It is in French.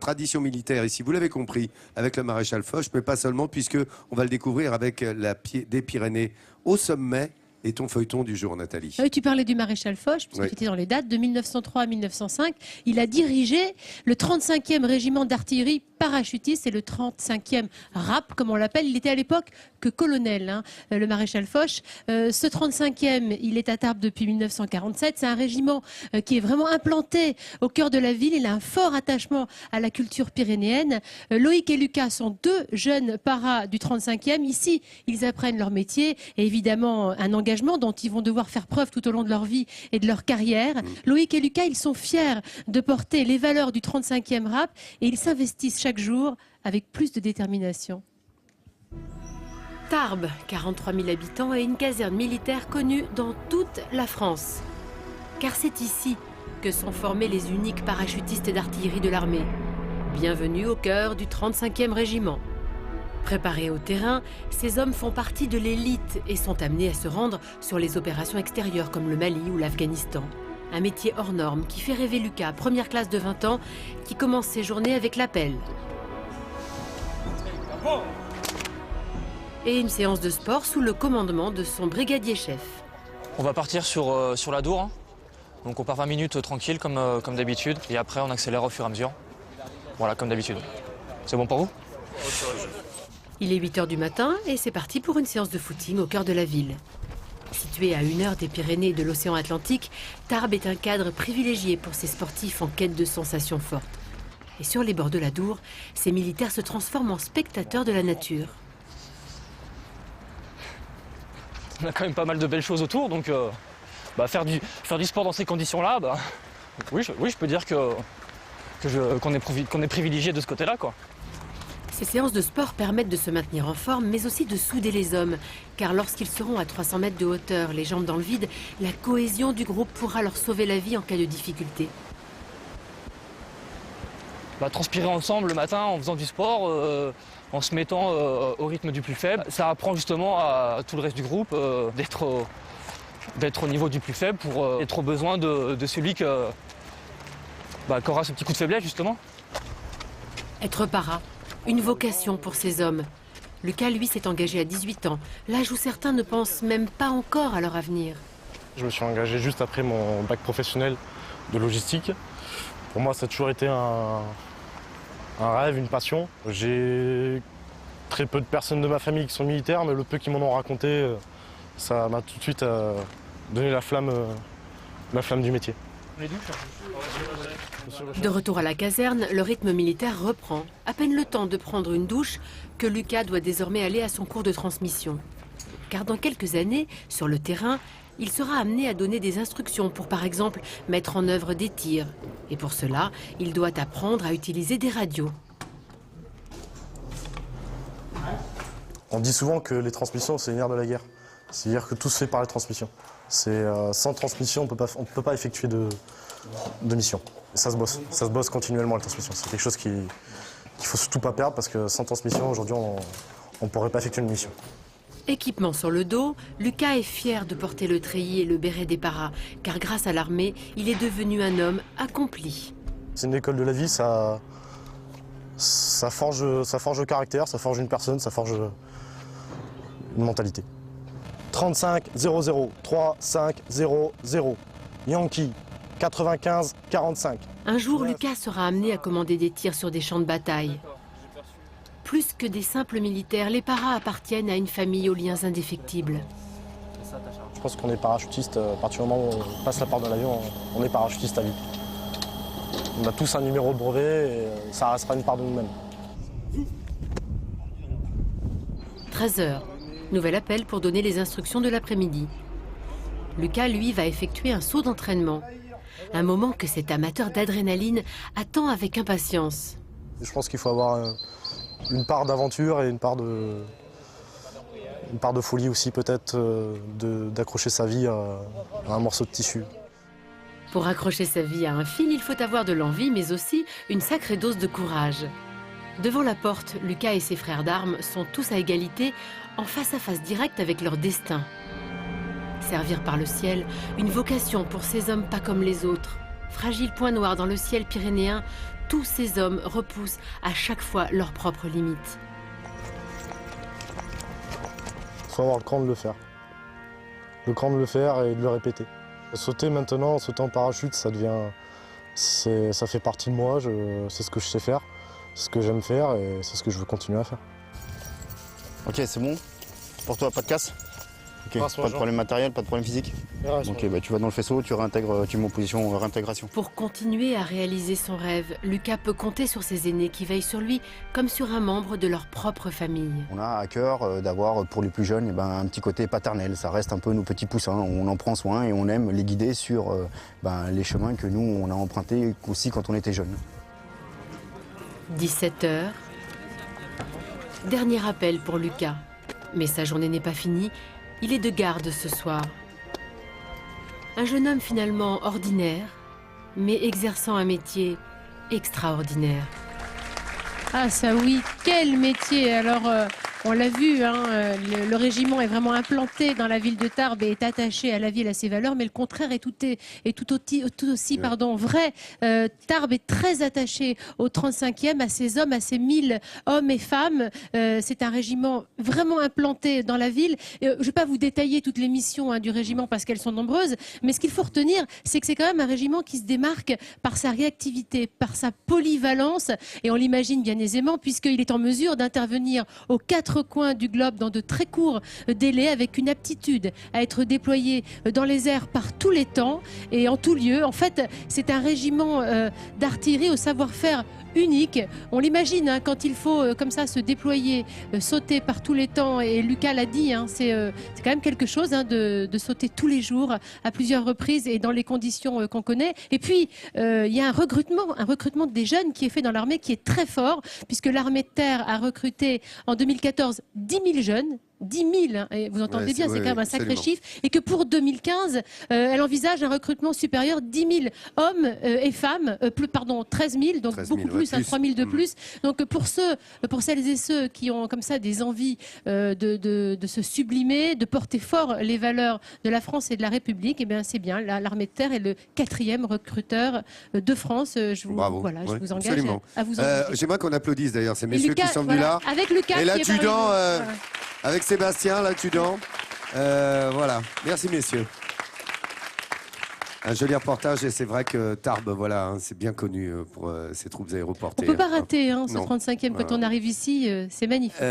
Tradition militaire ici, vous l'avez compris, avec le maréchal Foch, mais pas seulement, puisque on va le découvrir avec des Pyrénées au sommet. Et ton feuilleton du jour, Nathalie. Oui, tu parlais du maréchal Foch, puisque tu étais dans les dates, de 1903 à 1905. Il a dirigé le 35e régiment d'artillerie parachutiste et le 35e RAP, comme on l'appelle. Il était à l'époque que colonel, hein, le maréchal Foch. Ce 35e, il est à Tarbes depuis 1947. C'est un régiment qui est vraiment implanté au cœur de la ville. Il a un fort attachement à la culture pyrénéenne. Loïc et Lucas sont deux jeunes paras du 35e. Ici, ils apprennent leur métier et évidemment un engagement dont ils vont devoir faire preuve tout au long de leur vie et de leur carrière. Loïc et Lucas, ils sont fiers de porter les valeurs du 35e RAP et ils s'investissent chaque jour avec plus de détermination. Tarbes, 43 000 habitants et une caserne militaire connue dans toute la France. Car c'est ici que sont formés les uniques parachutistes d'artillerie de l'armée. Bienvenue au cœur du 35e régiment. Préparés au terrain, ces hommes font partie de l'élite et sont amenés à se rendre sur les opérations extérieures comme le Mali ou l'Afghanistan. Un métier hors norme qui fait rêver Lucas, première classe de 20 ans, qui commence ses journées avec l'appel. Et une séance de sport sous le commandement de son brigadier chef. On va partir sur la Dour. Donc on part 20 minutes tranquille comme d'habitude. Et après on accélère au fur et à mesure. Voilà, comme d'habitude. C'est bon pour vous ? Il est 8 h du matin et c'est parti pour une séance de footing au cœur de la ville. Située à 1 heure des Pyrénées et de l'océan Atlantique, Tarbes est un cadre privilégié pour ces sportifs en quête de sensations fortes. Et sur les bords de la Dour, ces militaires se transforment en spectateurs de la nature. On a quand même pas mal de belles choses autour, donc faire du sport dans ces conditions-là, oui, je peux dire qu'on est privilégié de ce côté-là, quoi. Ces séances de sport permettent de se maintenir en forme, mais aussi de souder les hommes. Car lorsqu'ils seront à 300 mètres de hauteur, les jambes dans le vide, la cohésion du groupe pourra leur sauver la vie en cas de difficulté. Transpirer ensemble le matin en faisant du sport, en se mettant au rythme du plus faible, ça apprend justement à tout le reste du groupe d'être au niveau du plus faible pour être au besoin de celui qui aura ce petit coup de faiblesse justement. Être para. Une vocation pour ces hommes. Lucas, lui, s'est engagé à 18 ans, l'âge où certains ne pensent même pas encore à leur avenir. Je me suis engagé juste après mon bac professionnel de logistique. Pour moi, ça a toujours été un rêve, une passion. J'ai très peu de personnes de ma famille qui sont militaires, mais le peu qui m'en ont raconté, ça m'a tout de suite donné la flamme du métier. De retour à la caserne, le rythme militaire reprend. À peine le temps de prendre une douche que Lucas doit désormais aller à son cours de transmission. Car dans quelques années, sur le terrain, il sera amené à donner des instructions pour, par exemple, mettre en œuvre des tirs. Et pour cela, il doit apprendre à utiliser des radios. On dit souvent que les transmissions, c'est une ère de la guerre. C'est-à-dire que tout se fait par les transmissions. Sans transmission, on ne peut pas effectuer de mission. Ça se bosse continuellement la transmission. C'est quelque chose qu'il ne faut surtout pas perdre parce que sans transmission, aujourd'hui, on ne pourrait pas effectuer une mission. Équipement sur le dos, Lucas est fier de porter le treillis et le béret des paras, car grâce à l'armée, il est devenu un homme accompli. C'est une école de la vie, ça forge le caractère, ça forge une personne, ça forge une mentalité. 35 00 35 00 Yankee 95 45. Un jour, Lucas sera amené à commander des tirs sur des champs de bataille. Plus que des simples militaires, les paras appartiennent à une famille aux liens indéfectibles. Je pense qu'on est parachutiste, à partir du moment où on passe la porte de l'avion, on est parachutiste à vie. On a tous un numéro de brevet et ça restera une part de nous-mêmes. 13 h. Nouvel appel pour donner les instructions de l'après-midi. Lucas, lui, va effectuer un saut d'entraînement. Un moment que cet amateur d'adrénaline attend avec impatience. Je pense qu'il faut avoir une part d'aventure et une part de folie aussi peut-être, d'accrocher sa vie à un morceau de tissu. Pour accrocher sa vie à un fil, il faut avoir de l'envie, mais aussi une sacrée dose de courage. Devant la porte, Lucas et ses frères d'armes sont tous à égalité, en face à face direct avec leur destin. Servir par le ciel, une vocation pour ces hommes pas comme les autres. Fragile point noir dans le ciel pyrénéen, tous ces hommes repoussent à chaque fois leurs propres limites. Il faut avoir le cran de le faire. Le cran de le faire et de le répéter. Sauter maintenant, sauter en parachute, ça fait partie de moi, c'est ce que je sais faire, c'est ce que j'aime faire et c'est ce que je veux continuer à faire. Ok, c'est bon. Pour toi, pas de casse? Ok, pas de problème matériel, pas de problème physique? Ok, bah, tu vas dans le faisceau, tu réintègres, tu mets en position réintégration. Pour continuer à réaliser son rêve, Lucas peut compter sur ses aînés qui veillent sur lui comme sur un membre de leur propre famille. On a à cœur d'avoir pour les plus jeunes eh ben, un petit côté paternel. Ça reste un peu nos petits poussins. On en prend soin et on aime les guider sur les chemins que nous, on a empruntés aussi quand on était jeunes. 17 h. Dernier appel pour Lucas. Mais sa journée n'est pas finie. Il est de garde ce soir. Un jeune homme finalement ordinaire, mais exerçant un métier extraordinaire. Ah ça oui, quel métier! Alors on l'a vu, hein, le régiment est vraiment implanté dans la ville de Tarbes et est attaché à la ville, à ses valeurs, mais le contraire est tout aussi vrai. Tarbes est très attaché au 35e, à ses hommes, à ses 1000 hommes et femmes. C'est un régiment vraiment implanté dans la ville. Je ne vais pas vous détailler toutes les missions du régiment parce qu'elles sont nombreuses, mais ce qu'il faut retenir, c'est que c'est quand même un régiment qui se démarque par sa réactivité, par sa polyvalence, et on l'imagine bien aisément puisqu'il est en mesure d'intervenir aux 4 coins du globe dans de très courts délais avec une aptitude à être déployé dans les airs par tous les temps et en tout lieu. En fait, c'est un régiment d'artillerie au savoir-faire unique. On l'imagine hein, quand il faut comme ça se déployer, sauter par tous les temps, et Lucas l'a dit, hein, c'est quand même quelque chose hein, de sauter tous les jours à plusieurs reprises et dans les conditions qu'on connaît. Et puis il y a un recrutement des jeunes qui est fait dans l'armée qui est très fort, puisque l'armée de terre a recruté en 2014 10 000 jeunes. 10 000, hein, et vous entendez bien, c'est quand même un sacré chiffre, et que pour 2015, elle envisage un recrutement supérieur, 10 000 hommes et femmes, 13 000, donc 13 000, beaucoup plus, hein, 3 000 de plus. Donc pour celles et ceux qui ont comme ça des envies de se sublimer, de porter fort les valeurs de la France et de la République, et bien c'est bien, l'armée de terre est le 4e recruteur de France. Je vous engage à vous engager. J'aimerais qu'on applaudisse d'ailleurs ces messieurs qui sont venus là. Avec Lucas. Et l'adjudant, avec Sébastien, l'adjudant. Voilà. Merci, messieurs. Un joli reportage, et c'est vrai que Tarbes, voilà, hein, c'est bien connu pour ses troupes aéroportées. On ne peut pas rater hein, ce Non. 35e quand on arrive ici, c'est magnifique.